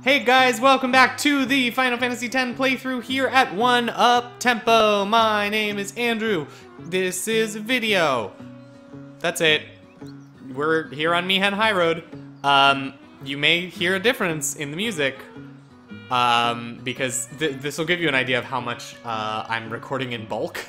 Hey guys, welcome back to the Final Fantasy X playthrough here at uptempo. My name is Andrew. This is a video. That's it. We're here on Maechen High Road. You may hear a difference in the music, because this will give you an idea of how much I'm recording in bulk.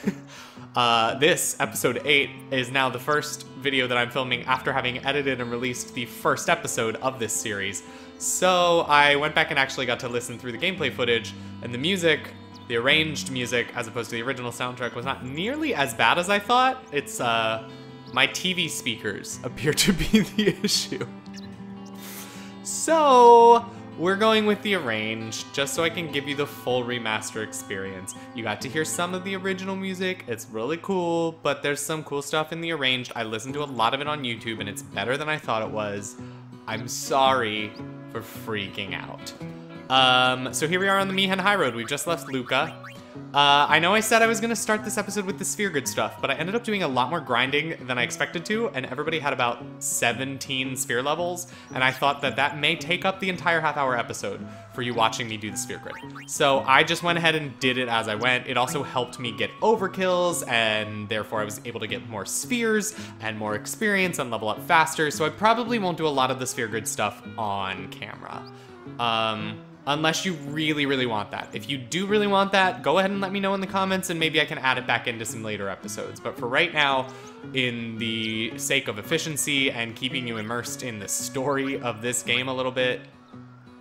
This, episode 8, is now the first video that I'm filming after having edited and released the first episode of this series. So I went back and actually got to listen through the gameplay footage, and the music, the arranged music, as opposed to the original soundtrack, was not nearly as bad as I thought. It's, my TV speakers appear to be the issue. So, we're going with the arranged, just so I can give you the full remaster experience. You got to hear some of the original music, it's really cool, but there's some cool stuff in the arranged. I listened to a lot of it on YouTube, and it's better than I thought it was. I'm sorry for freaking out. So here we are on the Maechen High Road. We've just left Luca. I know I said I was gonna start this episode with the sphere grid stuff, but I ended up doing a lot more grinding than I expected to, and everybody had about 17 sphere levels, and I thought that that may take up the entire half-hour episode for you watching me do the sphere grid. So I just went ahead and did it as I went. It also helped me get overkills, and therefore I was able to get more spheres and more experience and level up faster, so I probably won't do a lot of the sphere grid stuff on camera. Unless you really, really want that. If you do really want that, go ahead and let me know in the comments, and maybe I can add it back into some later episodes. But for right now, in the sake of efficiency and keeping you immersed in the story of this game a little bit,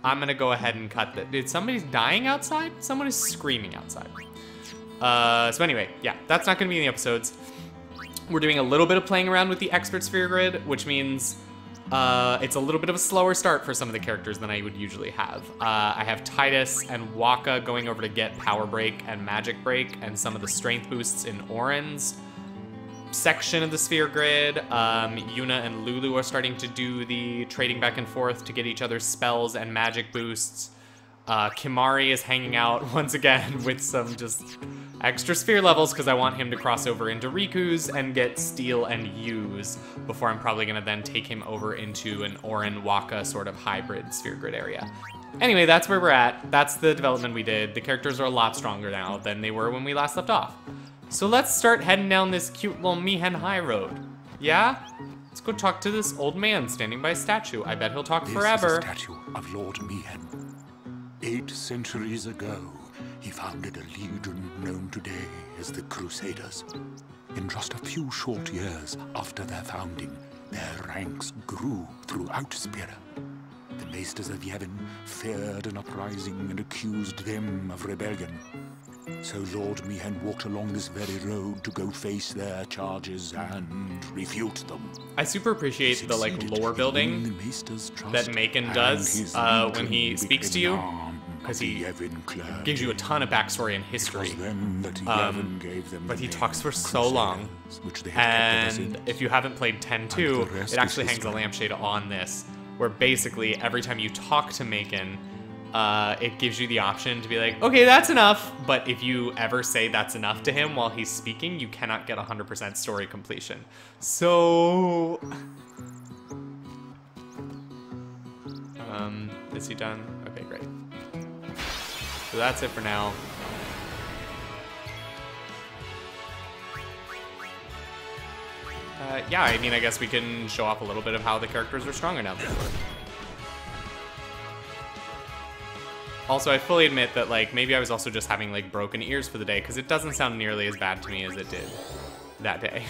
I'm gonna go ahead and cut that. Did somebody dying outside? Someone is screaming outside. So anyway, yeah, that's not gonna be in the episodes. We're doing a little bit of playing around with the expert sphere grid, which means it's a little bit of a slower start for some of the characters than I would usually have. I have Titus and Waka going over to get Power Break and Magic Break and some of the strength boosts in Orin's section of the sphere grid. Yuna and Lulu are starting to do the trading back and forth to get each other's spells and magic boosts. Kimari is hanging out once again with some just extra sphere levels because I want him to cross over into Riku's and get Steel and Use before I'm probably gonna then take him over into an Orin Waka sort of hybrid sphere grid area. Anyway, that's where we're at. That's the development we did. The characters are a lot stronger now than they were when we last left off. So let's start heading down this cute little Maechen High Road. Yeah? Let's go talk to this old man standing by a statue. I bet he'll talk forever. This is a statue of Lord Maechen. 8 centuries ago, he founded a legion known today as the Crusaders. In just a few short years after their founding, their ranks grew throughout Spira. The Maesters of Yevon feared an uprising and accused them of rebellion. So Lord Maechen walked along this very road to go face their charges and refute them. I super appreciate the like lore building that Maechen does when he speaks to you, because he gives you a ton of backstory and history, but he talks for so long, and if you haven't played 10-2, it actually hangs a lampshade on this, where basically every time you talk to Maechen, it gives you the option to be like, okay, that's enough, but if you ever say that's enough to him while he's speaking, you cannot get 100% story completion. So... is he done? Okay, great. So that's it for now. Yeah, I mean, I guess we can show off a little bit of how the characters are stronger now than they were. Also, I fully admit that, like, maybe I was also just having, like, broken ears for the day, because it doesn't sound nearly as bad to me as it did that day.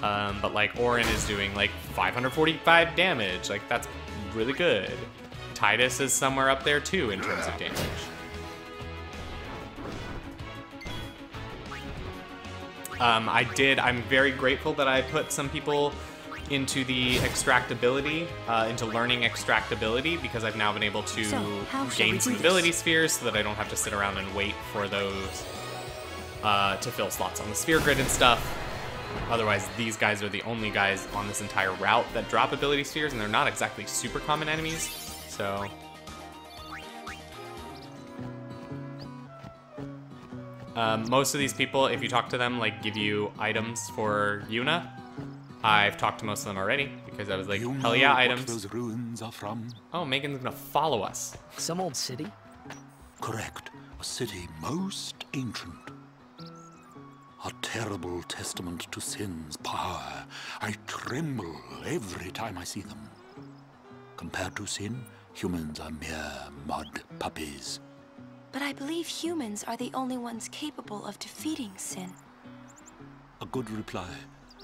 But, like, Orin is doing, like, 545 damage. Like, that's really good. Titus is somewhere up there, too, in terms of damage. I'm very grateful that I put some people into the extractability, into learning extractability, because I've now been able to gain some ability spheres so that I don't have to sit around and wait for those to fill slots on the sphere grid and stuff. Otherwise, these guys are the only guys on this entire route that drop ability spheres, and they're not exactly super common enemies, so... most of these people, if you talk to them, like, give you items for Yuna. I've talked to most of them already, Because I was like, You hell know yeah, what items. those ruins are from? Oh, Megan's gonna follow us. Some old city? Correct. A city most ancient. A terrible testament to sin's power. I tremble every time I see them. Compared to sin, humans are mere mud puppies. But I believe humans are the only ones capable of defeating sin. A good reply.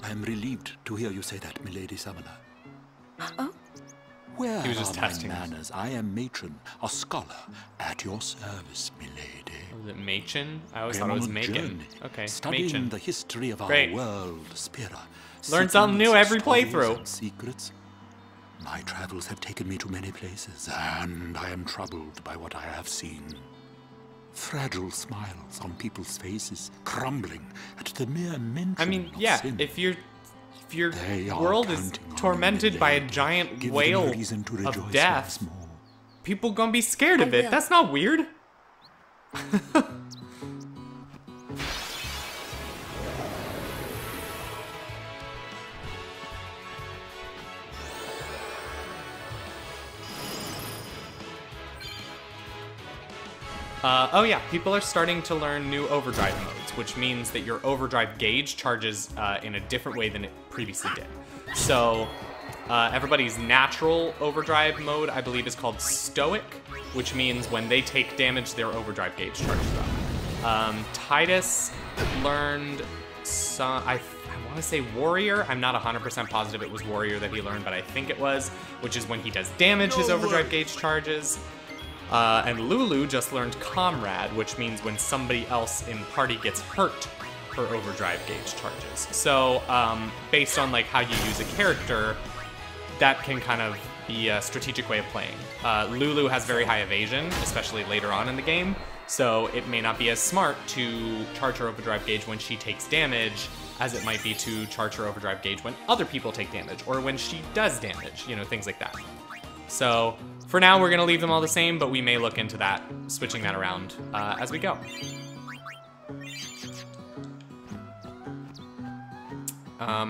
I am relieved to hear you say that, milady summoner. Oh? Where He was just are my testing us. manners? I am Maechen, a scholar at your service, milady. Was it Machen? I always Been thought it was on a Megan. journey, Okay, studying Machen. the history of Great. our world, Spira. Learn something new every Stories playthrough. and secrets. My travels have taken me to many places, and I am troubled by what I have seen. Fragile smiles on people's faces, crumbling at the mere mention I mean, of yeah, sin. if your They are world is counting on tormented me, by a milady. giant Give them whale reason to rejoice of death, once more. people gonna be scared of I it. will. That's not weird. Oh yeah, people are starting to learn new overdrive modes, which means that your overdrive gauge charges in a different way than it previously did. So everybody's natural overdrive mode, I believe, is called stoic, which means when they take damage, their overdrive gauge charges up. Titus learned some, I want to say warrior. I'm not 100% positive it was warrior that he learned, but I think it was, which is when he does damage, his overdrive gauge charges. And Lulu just learned Comrade, which means when somebody else in party gets hurt, her overdrive gauge charges. So, based on like how you use a character, that can kind of be a strategic way of playing. Lulu has very high evasion, especially later on in the game, so it may not be as smart to charge her overdrive gauge when she takes damage as it might be to charge her overdrive gauge when other people take damage, or when she does damage, you know, things like that. So, for now, we're gonna leave them all the same, but we may look into that, switching that around as we go.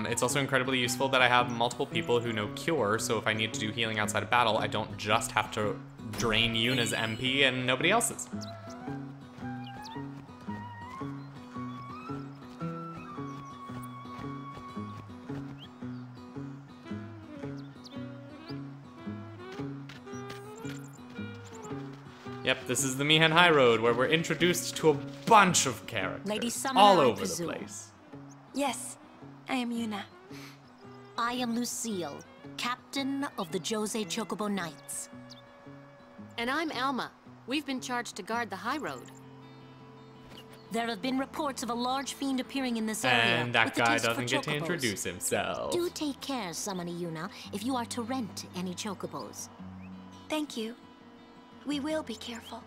It's also incredibly useful that I have multiple people who know Cure, so if I need to do healing outside of battle, I don't just have to drain Yuna's MP and nobody else's. Yep, this is the Maechen High Road, where we're introduced to a bunch of characters Lady Summoner, all I over the presume. place. Yes, I am Yuna. I am Lucil, captain of the Jose Chocobo Knights. And I'm Elma. We've been charged to guard the high road. There have been reports of a large fiend appearing in this area. And that with the guy taste for doesn't get to chocobos. introduce himself. Do take care, Summoner Yuna, if you are to rent any chocobos. Thank you. We will be careful.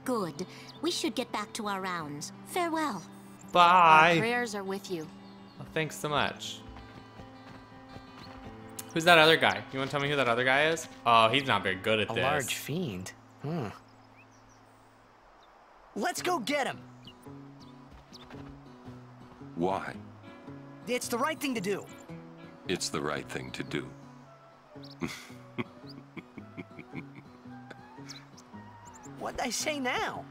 Good. We should get back to our rounds. Farewell. Our Bye! prayers are with you. Well, thanks so much. Who's that other guy? You want to tell me who that other guy is? Oh, he's not very good at A this. large fiend? Let's go get him! Why? It's the right thing to do. It's the right thing to do. What'd I say now?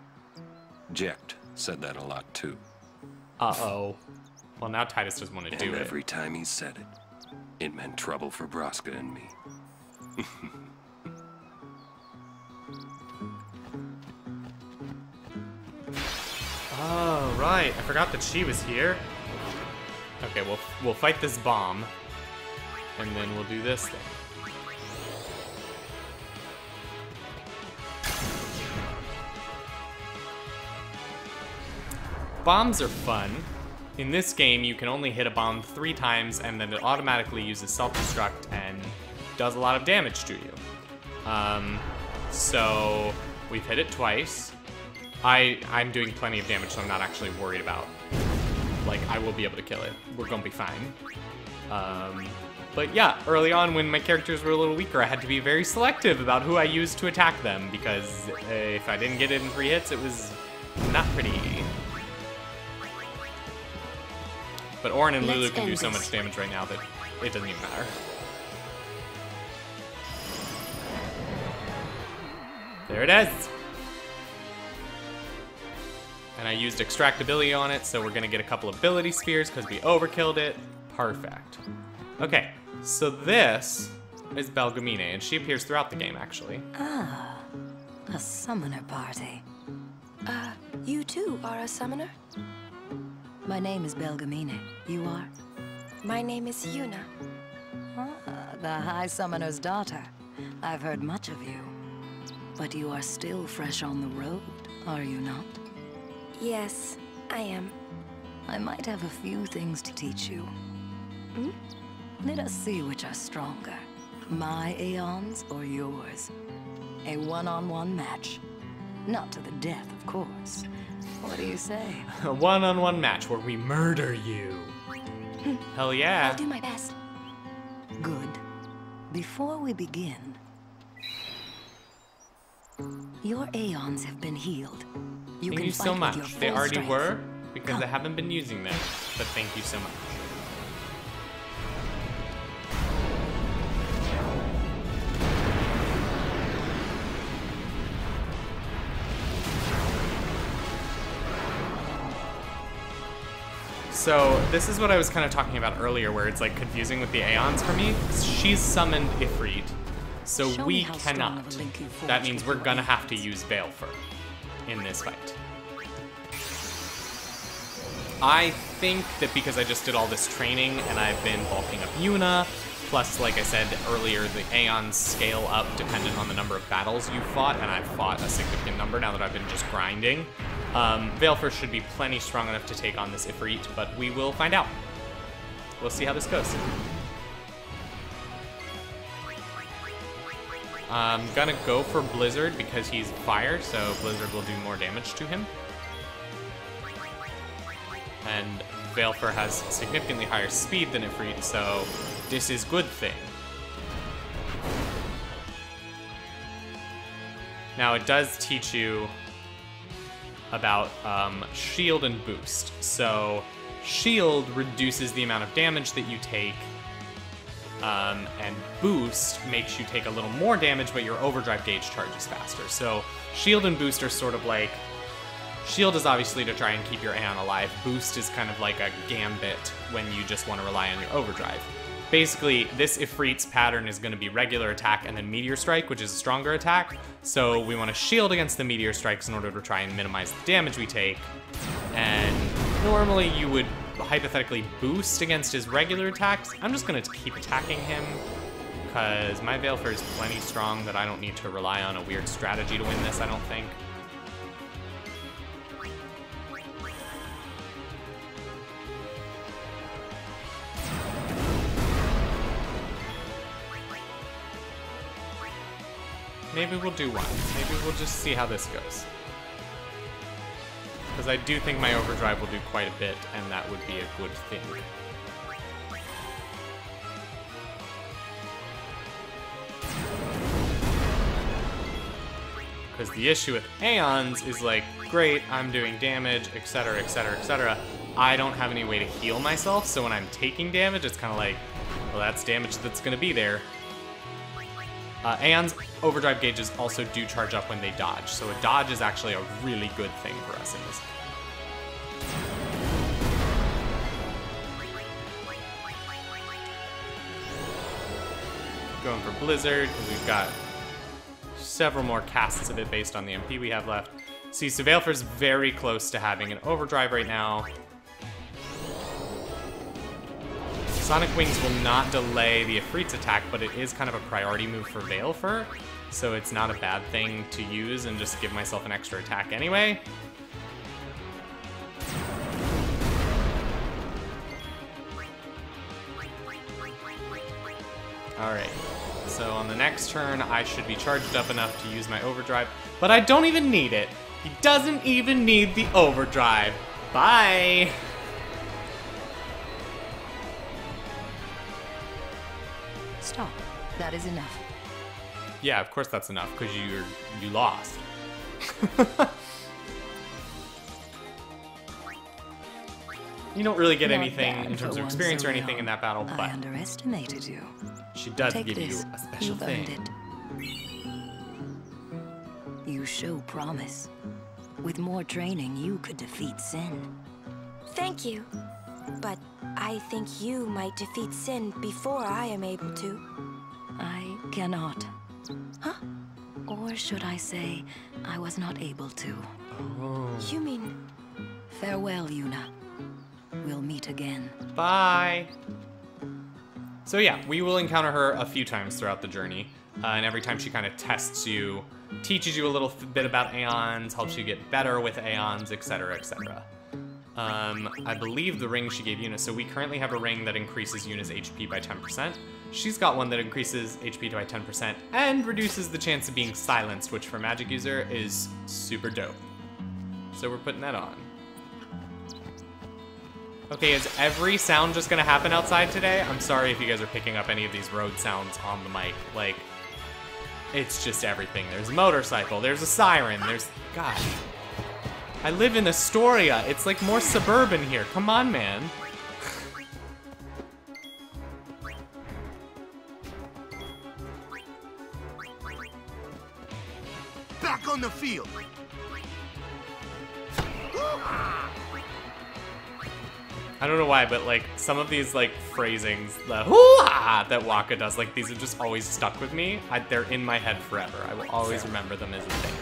Jecht said that a lot too. Uh-oh. Well, now Titus doesn't want to do And it. every time he said it, it meant trouble for Braska and me. Oh, right. I forgot that she was here. Okay, we'll fight this bomb. And then we'll do this thing. Bombs are fun. In this game, you can only hit a bomb 3 times, and then it automatically uses self-destruct and does a lot of damage to you. So we've hit it twice. I'm doing plenty of damage, so I'm not actually worried about, like, I will be able to kill it. We're gonna be fine. But yeah, early on when my characters were a little weaker, I had to be very selective about who I used to attack them, because if I didn't get it in 3 hits, it was not pretty. But Auron and Lulu Let's can do end so this. much damage right now that it doesn't even matter. There it is. And I used extractability on it, so we're gonna get a couple ability spheres because we overkilled it. Perfect. Okay, so this is Belgamine, and she appears throughout the game, actually. Ah, a summoner party. You too are a summoner? My name is Belgamine. You are? My name is Yuna. Ah, the High Summoner's daughter. I've heard much of you. But you are still fresh on the road, are you not? Yes, I am. I might have a few things to teach you. Hmm? Let us see which are stronger. My Aeons or yours. A one-on-one match. Not to the death, of course. What do you say? A one-on-one match where we murder you. Hell yeah. I'll do my best. Good. Before we begin, your Aeons have been healed. Thank you so much. They already were, because I haven't been using them. But thank you so much. So this is what I was kind of talking about earlier, where it's like confusing with the Aeons for me. She's summoned Ifrit, so we cannot. That means we're gonna have to use Balefur in this fight. I think that because I just did all this training and I've been bulking up Yuna, plus, like I said earlier, the Aeons scale up dependent on the number of battles you fought, and I've fought a significant number now that I've been just grinding. Balefur should be plenty strong enough to take on this Ifrit, but we will find out. We'll see how this goes. I'm gonna go for Blizzard because he's fire, so Blizzard will do more damage to him. And Balefur has significantly higher speed than Ifrit, so this is good thing. Now it does teach you about shield and boost. So shield reduces the amount of damage that you take, and boost makes you take a little more damage, but your overdrive gauge charges faster. So shield and boost are sort of like, shield is obviously to try and keep your Aeon alive. Boost is kind of like a gambit when you just want to rely on your overdrive. Basically, this Ifrit's pattern is going to be regular attack and then Meteor Strike, which is a stronger attack. So we want to shield against the Meteor Strikes in order to try and minimize the damage we take. And normally you would hypothetically boost against his regular attacks. I'm just going to keep attacking him because my Balefur is plenty strong that I don't need to rely on a weird strategy to win this, I don't think. Maybe we'll do one. Maybe we'll just see how this goes. Because I do think my overdrive will do quite a bit, and that would be a good thing. Because the issue with Aeons is like, great, I'm doing damage, etc., etc., etc. I don't have any way to heal myself, so when I'm taking damage, it's kind of like, well, that's damage that's going to be there. Aeon's overdrive gauges also do charge up when they dodge, so a dodge is actually a really good thing for us in this. Going for Blizzard, because we've got several more casts of it based on the MP we have left. See, so Balefur's very close to having an overdrive right now. Sonic Wings will not delay the Ifrit's attack, but it is kind of a priority move for Balefur, so it's not a bad thing to use and just give myself an extra attack anyway. Alright, so on the next turn, I should be charged up enough to use my overdrive, but I don't even need it. He doesn't even need the overdrive. Bye! Stop. That is enough. Yeah, of course that's enough, because you lost. You don't really get Not anything bad in terms for of one experience so or anything in young. that battle, I but underestimated you. she does Take give this. you a special You've earned thing. it. You show promise. With more training, you could defeat Sin. Thank you. But I think you might defeat Sin before I am able to. I cannot. Huh? Or should I say, I was not able to. Oh. You mean... Farewell, Yuna. We'll meet again. Bye. So yeah, we will encounter her a few times throughout the journey, and every time she kind of tests you, teaches you a little bit about Aeons, helps you get better with Aeons, etc., etc. I believe the ring she gave Yuna, so we currently have a ring that increases Yuna's HP by 10%. She's got one that increases HP by 10% and reduces the chance of being silenced, which for a magic user is super dope. So we're putting that on. Okay, is every sound just gonna happen outside today? I'm sorry if you guys are picking up any of these road sounds on the mic. Like, it's just everything. There's a motorcycle, there's a siren, there's... God. I live in Astoria. It's like more suburban here. Come on, man. Back on the field. I don't know why, but like some of these like phrasings, the hoo-ah that Waka does, like these have just always stuck with me. They're in my head forever. I will always remember them as a thing.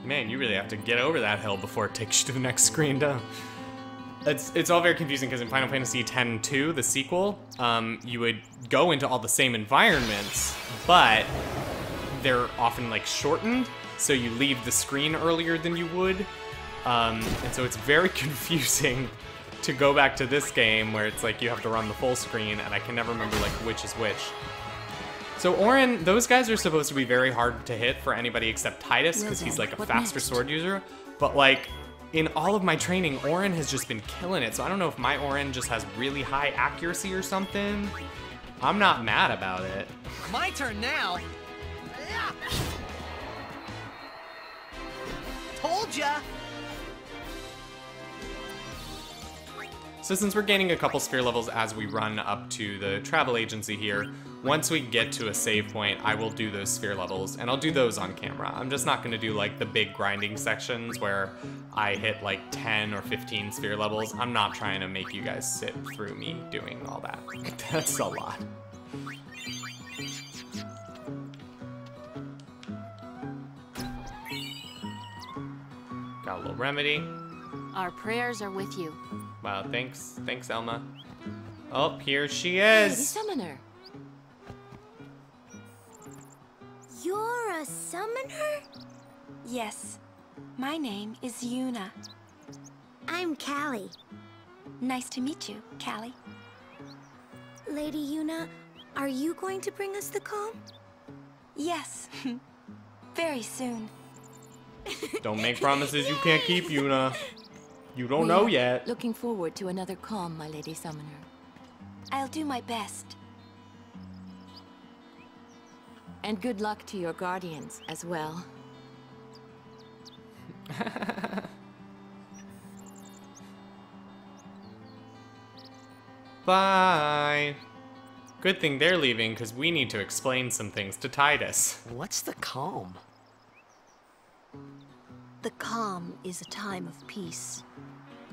Man, you really have to get over that hill before it takes you to the next screen, don't you? It's all very confusing because in Final Fantasy X-2, the sequel, you would go into all the same environments, but they're often like shortened, so you leave the screen earlier than you would, and so it's very confusing to go back to this game where it's like you have to run the full screen, and I can never remember like which is which. So Auron, those guys are supposed to be very hard to hit for anybody except Tidus because he's like a faster sword user, but like in all of my training, Auron has just been killing it, so I don't know if my Auron just has really high accuracy or something. I'm not mad about it. My turn now. Told ya. So since we're gaining a couple sphere levels as we run up to the travel agency here, once we get to a save point, I will do those sphere levels, and I'll do those on camera. I'm just not gonna do like the big grinding sections where I hit like 10 or 15 sphere levels. I'm not trying to make you guys sit through me doing all that. That's a lot. Got a little remedy. Our prayers are with you. Wow, thanks, Elma. Oh, here she Lady is. Summoner. You're a summoner? Yes. My name is Yuna. I'm Calli. Nice to meet you, Calli. Lady Yuna, are you going to bring us the calm? Yes. Very soon. Don't make promises you can't keep, Yuna. You don't know yet. Looking forward to another calm, my Lady Summoner. I'll do my best. And good luck to your guardians as well. Bye. Good thing they're leaving, because we need to explain some things to Tidus. What's the calm? The calm is a time of peace.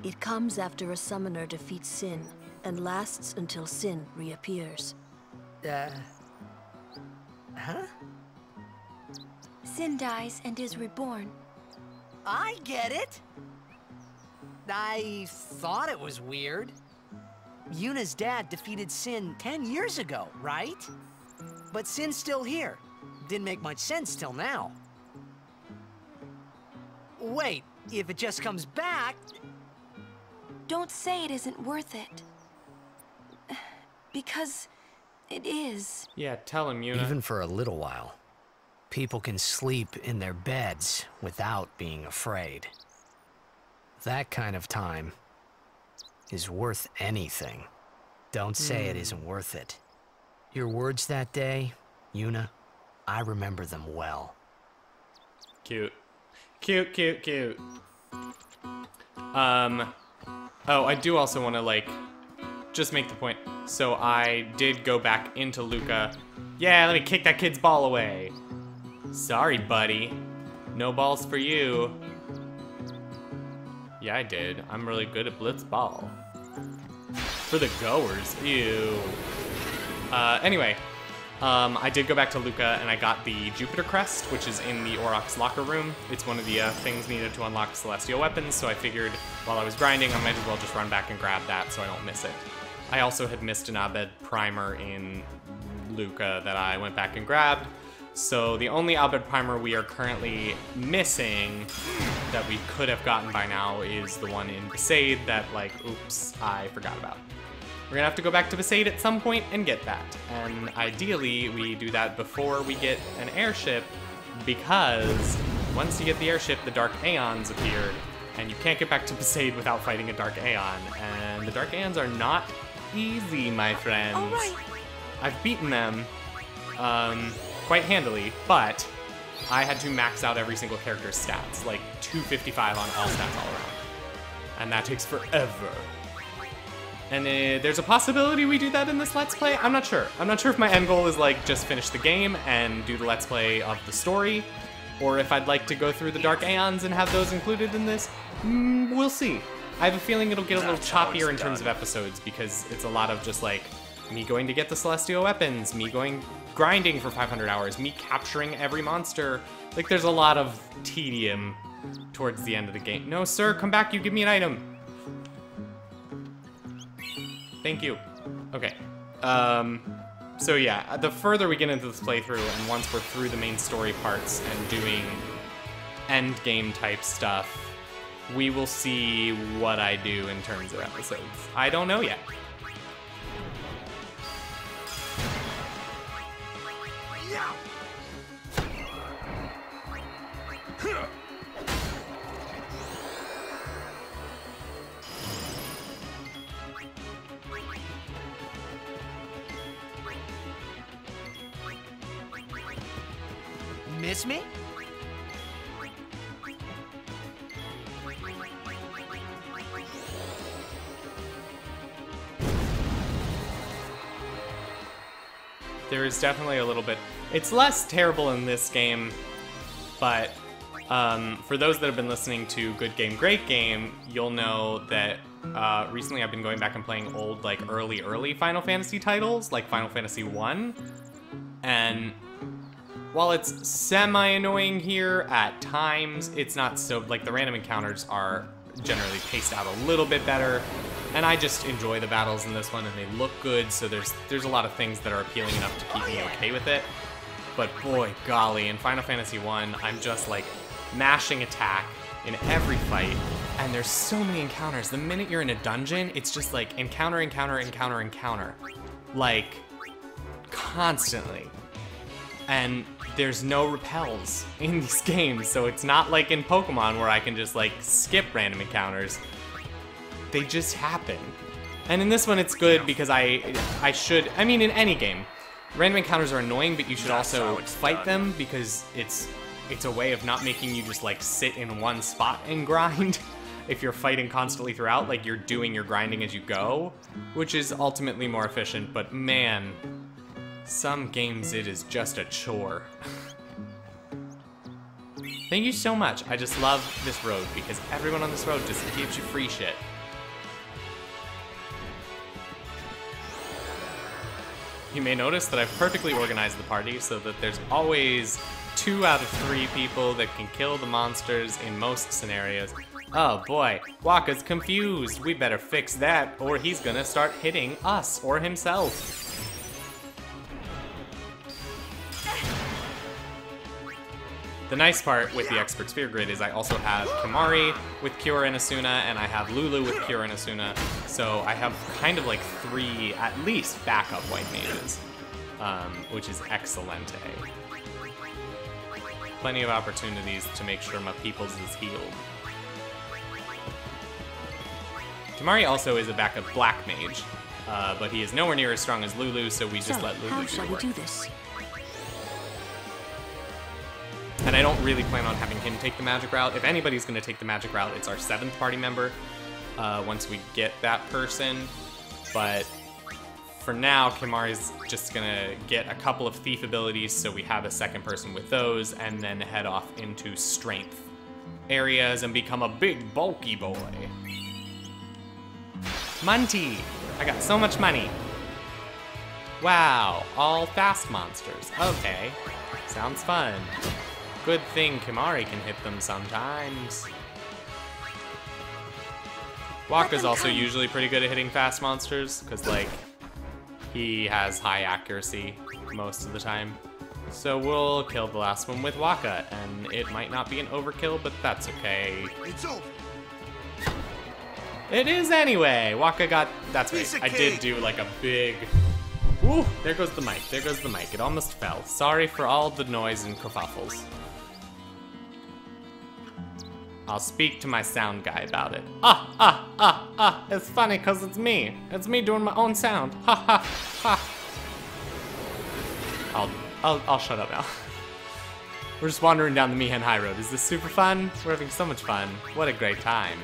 It comes after a summoner defeats Sin, and lasts until Sin reappears. Huh? Sin dies and is reborn. I get it. I thought it was weird. Yuna's dad defeated Sin 10 years ago, right? But Sin's still here. Didn't make much sense till now. Wait, if it just comes back... Don't say it isn't worth it. Because it is. Yeah, tell him, Yuna. Even for a little while, people can sleep in their beds without being afraid. That kind of time is worth anything. Don't say it isn't worth it. Your words that day, Yuna, I remember them well. Cute. Cute, cute, cute. Oh, I do also want to, like, just make the point. So I did go back into Luca. Yeah, let me kick that kid's ball away. Sorry, buddy. No balls for you. Yeah, I did. I'm really good at blitz ball. For the goers, ew. Anyway, I did go back to Luca and I got the Jupiter Crest, which is in the Aurochs locker room. It's one of the things needed to unlock celestial weapons, so I figured while I was grinding, I might as well just run back and grab that so I don't miss it. I also had missed an Abed primer in Luca that I went back and grabbed. So the only Abed primer we are currently missing that we could have gotten by now is the one in Besaid that, like, oops, I forgot about. We're gonna have to go back to Besaid at some point and get that. And ideally, we do that before we get an airship, because once you get the airship, the Dark Aeons appear, and you can't get back to Besaid without fighting a Dark Aeon. And the Dark Aeons are not easy, my friends. All right. I've beaten them, quite handily, but I had to max out every single character's stats, like 255 on all stats all around. And that takes forever. And there's a possibility we do that in this Let's Play. I'm not sure. I'm not sure if my end goal is like just finish the game and do the Let's Play of the story, or if I'd like to go through the Dark Aeons and have those included in this. We'll see. I have a feeling it'll get a little choppier in terms of episodes because it's a lot of just like me going to get the celestial weapons, me going grinding for 500 hours, me capturing every monster. Like, there's a lot of tedium towards the end of the game. No, sir, come back, you give me an item. Thank you. Okay. So yeah, the further we get into this playthrough, and once we're through the main story parts and doing end game type stuff, we will see what I do in terms of episodes. I don't know yet. Miss me? There is definitely a little bit. It's less terrible in this game, but for those that have been listening to Good Game, Great Game, you'll know that recently I've been going back and playing old, like, early Final Fantasy titles, like Final Fantasy 1, and while it's semi-annoying here at times, it's not so, like, the random encounters are generally paced out a little bit better, and I just enjoy the battles in this one, and they look good, so there's a lot of things that are appealing enough to keep me okay with it. But boy, golly, in Final Fantasy 1, I'm just, like, mashing attack in every fight, and there's so many encounters. The minute you're in a dungeon, it's just, like, encounter, encounter, encounter, encounter. Like, constantly. And there's no repels in these games, so it's not like in Pokemon where I can just, like, skip random encounters. They just happen. And in this one it's good because I mean, in any game, random encounters are annoying, but you should also fight them because it's a way of not making you just, like, sit in one spot and grind. If you're fighting constantly throughout, like, you're doing your grinding as you go, which is ultimately more efficient, but man, some games it is just a chore. Thank you so much. I just love this road because everyone on this road just gives you free shit. You may notice that I've perfectly organized the party so that there's always 2 out of 3 people that can kill the monsters in most scenarios. Oh boy, Wakka's confused. We better fix that or he's gonna start hitting us or himself. The nice part with the Expert Sphere Grid is I also have Kimari with Cure and Asuna, and I have Lulu with Cure and Asuna, so I have kind of like 3, at least, backup white mages, which is excellent. Plenty of opportunities to make sure my peoples is healed. Kimahri also is a backup black mage, but he is nowhere near as strong as Lulu, so we just let Lulu how do shall the we work. do this? And I don't really plan on having him take the magic route. If anybody's going to take the magic route, it's our 7th party member, once we get that person. But for now, Kimahri's just going to get a couple of thief abilities, so we have a 2nd person with those, and then head off into strength areas and become a big, bulky boy. Monty! I got so much money. Wow, all fast monsters. Okay, sounds fun. Good thing Kimahri can hit them sometimes. Wakka's also usually pretty good at hitting fast monsters, because, like, he has high accuracy most of the time. So we'll kill the last one with Wakka, and it might not be an overkill, but that's okay. It's over. It is anyway! Wakka got... That's right, I did do, like, a big... Woo! There goes the mic, there goes the mic. It almost fell. Sorry for all the noise and kerfuffles. I'll speak to my sound guy about it. It's funny because it's me. It's me doing my own sound. Ha ha ha. I'll shut up now. We're just wandering down the Maechen High Road. Is this super fun? We're having so much fun. What a great time.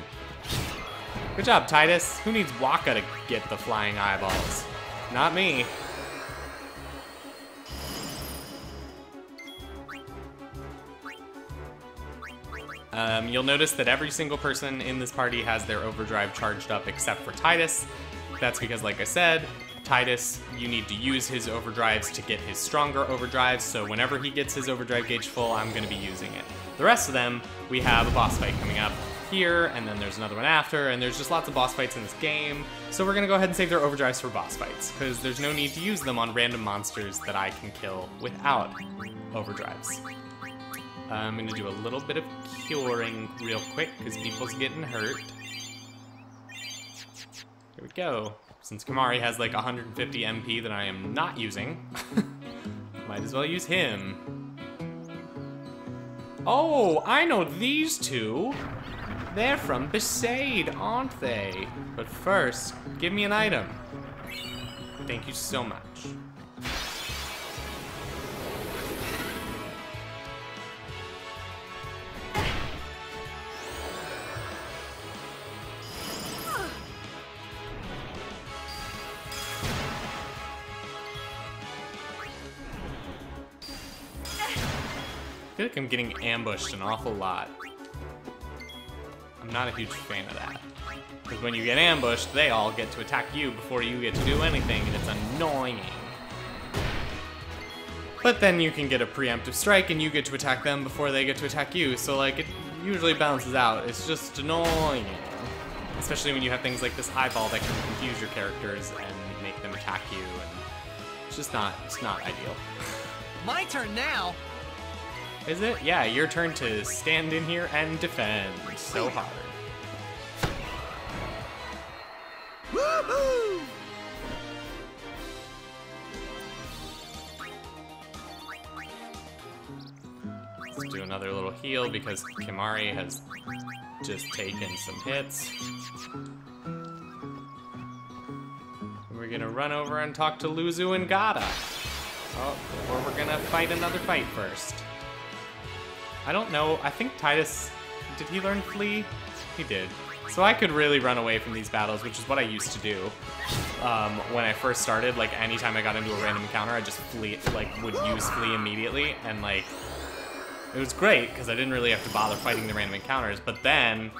Good job, Titus. Who needs Wakka to get the flying eyeballs? Not me. You'll notice that every single person in this party has their overdrive charged up except for Titus. That's because, like I said, Titus, you need to use his overdrives to get his stronger overdrives, so whenever he gets his overdrive gauge full, I'm going to be using it. The rest of them, we have a boss fight coming up here, and then there's another one after, and there's just lots of boss fights in this game, so we're going to go ahead and save their overdrives for boss fights, because there's no need to use them on random monsters that I can kill without overdrives. I'm going to do a little bit of curing real quick, because people's getting hurt. Here we go. Since Kimahri has like 150 MP that I am not using, might as well use him. Oh, I know these two. They're from Besaid, aren't they? But first, give me an item. Thank you so much. I feel like I'm getting ambushed an awful lot. I'm not a huge fan of that. Because when you get ambushed, they all get to attack you before you get to do anything, and it's annoying. But then you can get a preemptive strike, and you get to attack them before they get to attack you, so like, it usually balances out. It's just annoying. Especially when you have things like this eyeball that can confuse your characters and make them attack you, and it's not ideal. My turn now. Is it? Yeah, your turn to stand in here and defend so hard. Woohoo! Let's do another little heal because Kimahri has just taken some hits. We're gonna run over and talk to Lucil and Gata. Oh, or we're gonna fight another fight first. I don't know, I think Titus, did he learn Flee? He did. So I could really run away from these battles, which is what I used to do. When I first started, like anytime I got into a random encounter, I just flee, like would use Flee immediately, and like, it was great, because I didn't really have to bother fighting the random encounters, but then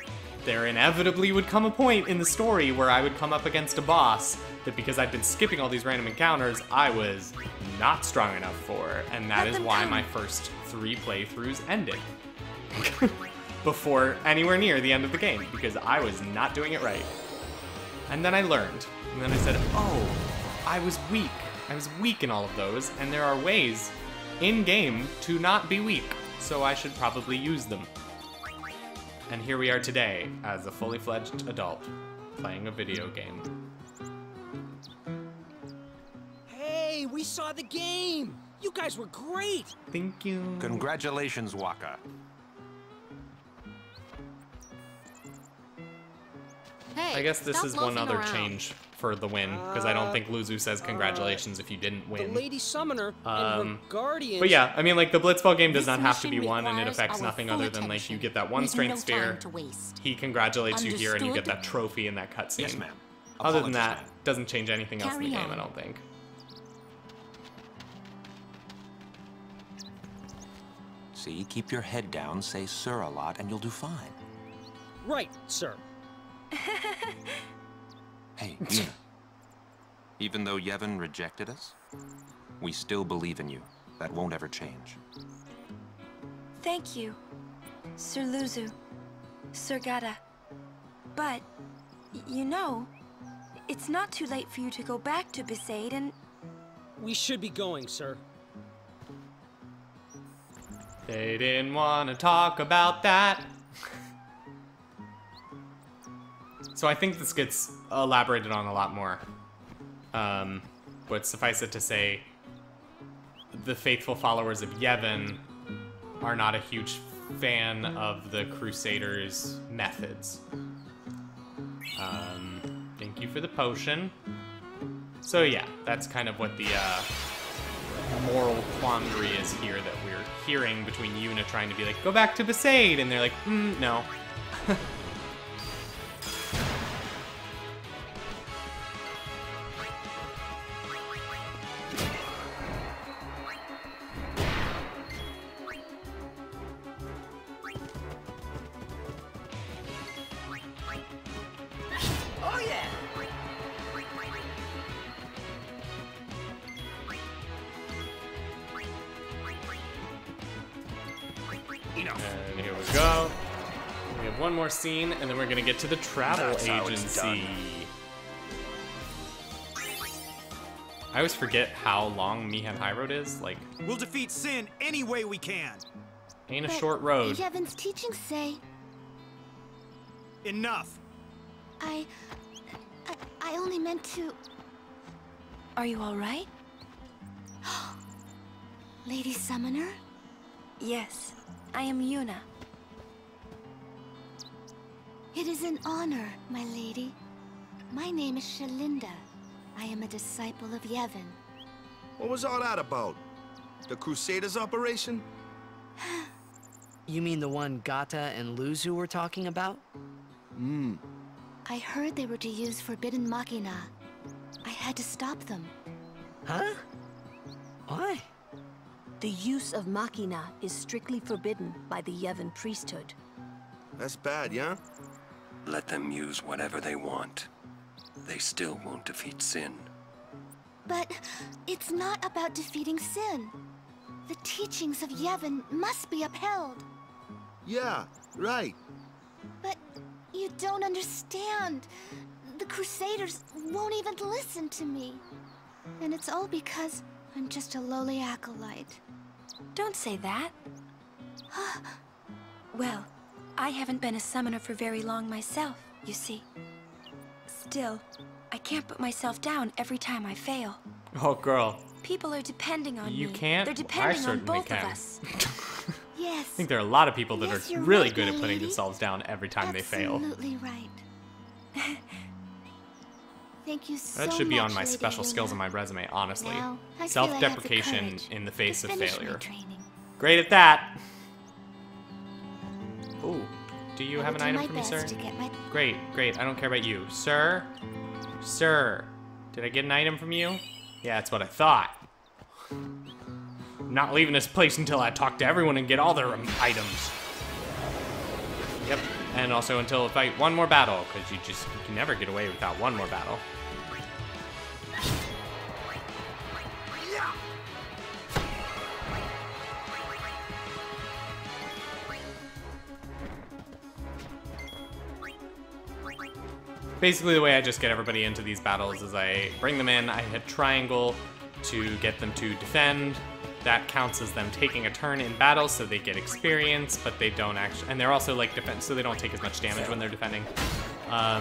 there inevitably would come a point in the story where I would come up against a boss that because I'd been skipping all these random encounters, I was not strong enough for, and that is why my first 3 playthroughs ended. Before anywhere near the end of the game, because I was not doing it right. And then I learned, and then I said, oh, I was weak. I was weak in all of those, and there are ways in-game to not be weak, so I should probably use them. And here we are today, as a fully fledged adult, playing a video game. Hey, we saw the game! You guys were great! Thank you. Congratulations, Wakka. Hey, I guess this stop is one loafing other around. change for the win, because I don't think Luzu says congratulations if you didn't The win. Lady Summoner and her guardians... But yeah, I mean, like, the Blitzball game does This not have to be mission won, and it requires affects our nothing full other than, like, you attention. get that one We've strength no sphere, time to waste. he congratulates you here, and you get Understood? that trophy in that cutscene. Yes, ma'am. Other than Apologies, that, ma'am. doesn't change anything else in the Carry game, I on. don't think. See, keep your head down, say sir a lot, and you'll do fine. Right, sir. Hey, Yuna. Even though Yevon rejected us, we still believe in you. That won't ever change. Thank you, Sir Luzu, Sir Gata. But, you know, it's not too late for you to go back to Besaid and... We should be going, sir. They didn't want to talk about that. So I think this gets elaborated on a lot more. But suffice it to say, the faithful followers of Yevon are not a huge fan of the Crusaders' methods. Thank you for the potion. So yeah, that's kind of what the moral quandary is here that we're hearing between Yuna trying to be like, go back to Besaid, and they're like, no. Oh yeah! And here we go. We have one more scene, and then we're gonna get to the travel That's how it's agency. I always forget how long Maechen High Road is. Like, We'll defeat Sin any way we can. ain't a short road. Yevon's teachings say Enough. I only meant to... Are you all right? Lady Summoner? Yes, I am Yuna. It is an honor, my lady. My name is Shelinda. I am a disciple of Yevon. What was all that about? The Crusaders operation? You mean the one Gata and Luzu were talking about? I heard they were to use forbidden machina. I had to stop them. Huh? Why? The use of machina is strictly forbidden by the Yevon priesthood. That's bad, yeah? Let them use whatever they want. They still won't defeat Sin. But it's not about defeating Sin. The teachings of Yevon must be upheld. Yeah, right. But you don't understand. The Crusaders won't even listen to me. And it's all because I'm just a lowly acolyte. Don't say that. Well, I haven't been a summoner for very long myself, you see. Still, I can't put myself down every time I fail. Oh, girl. People are depending on me. You can't? They're I depending on certainly both can. of us. Yes. I think there are a lot of people that Yes, are you're really right, good my at putting lady. themselves down every time they fail. Absolutely right. Thank you so That much, should be on my Lady special skills Yuna. on my resume, honestly. Now, I feel I have the Self-deprecation courage in the face to of finish my failure. training. Great at that. Ooh, do you I have will an do item my for me, best sir? to get my- Great, great. I don't care about you. Sir? Sir, did I get an item from you? Yeah, that's what I thought. I'm not leaving this place until I talk to everyone and get all their items. Yep, and also until I fight one more battle, because you can never get away without one more battle. Basically, the way I just get everybody into these battles is I bring them in, I hit triangle to get them to defend. That counts as them taking a turn in battle, so they get experience, but they don't actually... And they're also, like, defense, so they don't take as much damage when they're defending.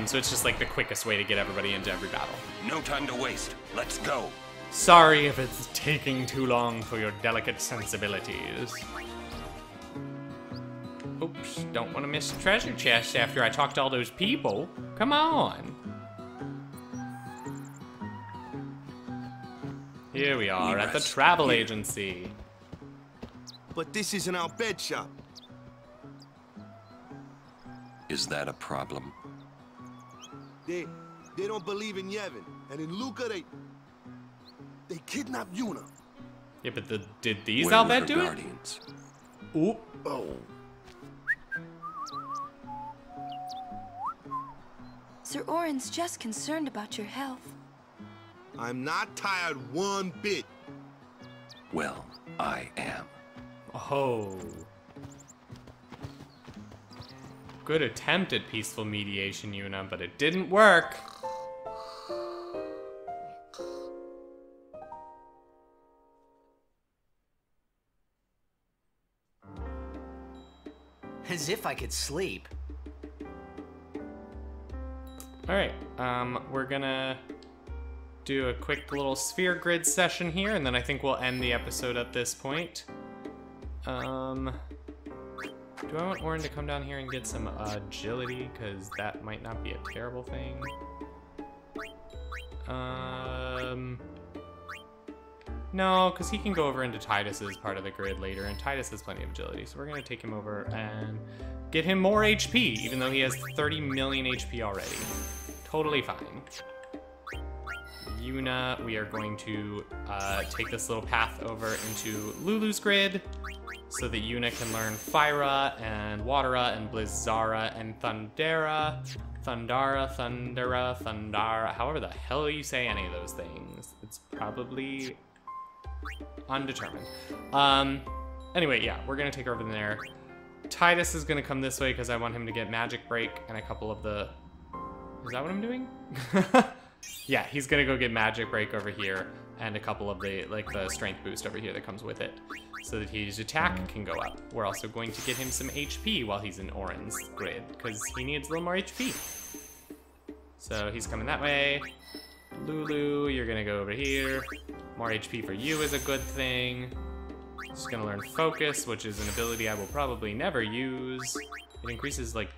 So it's just, like, the quickest way to get everybody into every battle. No time to waste. Let's go. Sorry if it's taking too long for your delicate sensibilities. Oops, don't want to miss the treasure chest after I talk to all those people. Come on. Here we are at the travel agency. But this isn't our bed shop. Is that a problem? They don't believe in Yevon, and in Luca they kidnapped Yuna. Yeah, but did these Where were Albed her do guardians? it? Oop. Oh. Sir Orin's just concerned about your health. I'm not tired one bit. Well, I am. Oh. Good attempt at peaceful mediation, Yuna, but it didn't work. As if I could sleep. Alright, we're gonna do a quick little sphere grid session here, and then I think we'll end the episode at this point. Do I want Orin to come down here and get some agility? Because that might not be a terrible thing. No, because he can go over into Titus's part of the grid later, and Titus has plenty of agility, so we're going to take him over and get him more HP, even though he has 30 million HP already. Totally fine. Yuna, we are going to take this little path over into Lulu's grid, so that Yuna can learn Fyra, and Watera, and Blizzara, and Thundera, however the hell you say any of those things. It's probably undetermined. Anyway, yeah, we're gonna take her over there. Titus is gonna come this way because I want him to get Magic Break and a couple of the... Is that what I'm doing? Yeah, he's gonna go get Magic Break over here and a couple of the, like, the Strength Boost over here that comes with it, so that his attack can go up. We're also going to get him some HP while he's in Orin's grid, because he needs a little more HP. So he's coming that way. Lulu, you're gonna go over here. More HP for you is a good thing. Just gonna learn Focus, which is an ability I will probably never use. It increases, like,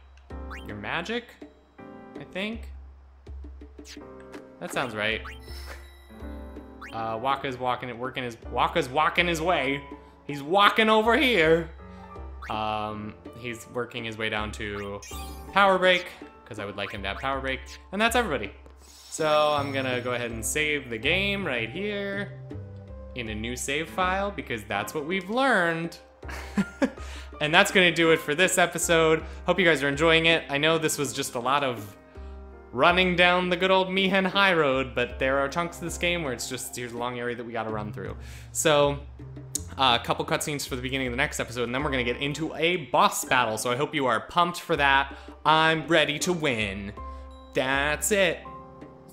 your magic, I think. That sounds right. Waka's walking his way. He's walking over here. He's working his way down to Power Break, because I would like him to have Power Break. And that's everybody. So I'm gonna go ahead and save the game right here in a new save file, because that's what we've learned. And that's gonna do it for this episode. Hope you guys are enjoying it. I know this was just a lot of running down the good old Maechen High Road, but there are chunks of this game where it's just, here's a long area that we gotta run through. So, a couple cutscenes for the beginning of the next episode, and then we're gonna get into a boss battle, so I hope you are pumped for that. I'm ready to win. That's it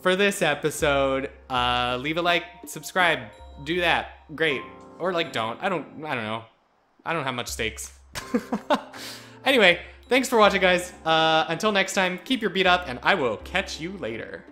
for this episode. Leave a like, subscribe, do that, great. Or like don't, I don't know. I don't have much stakes. Anyway, thanks for watching, guys. Until next time, keep your beat up, and I will catch you later.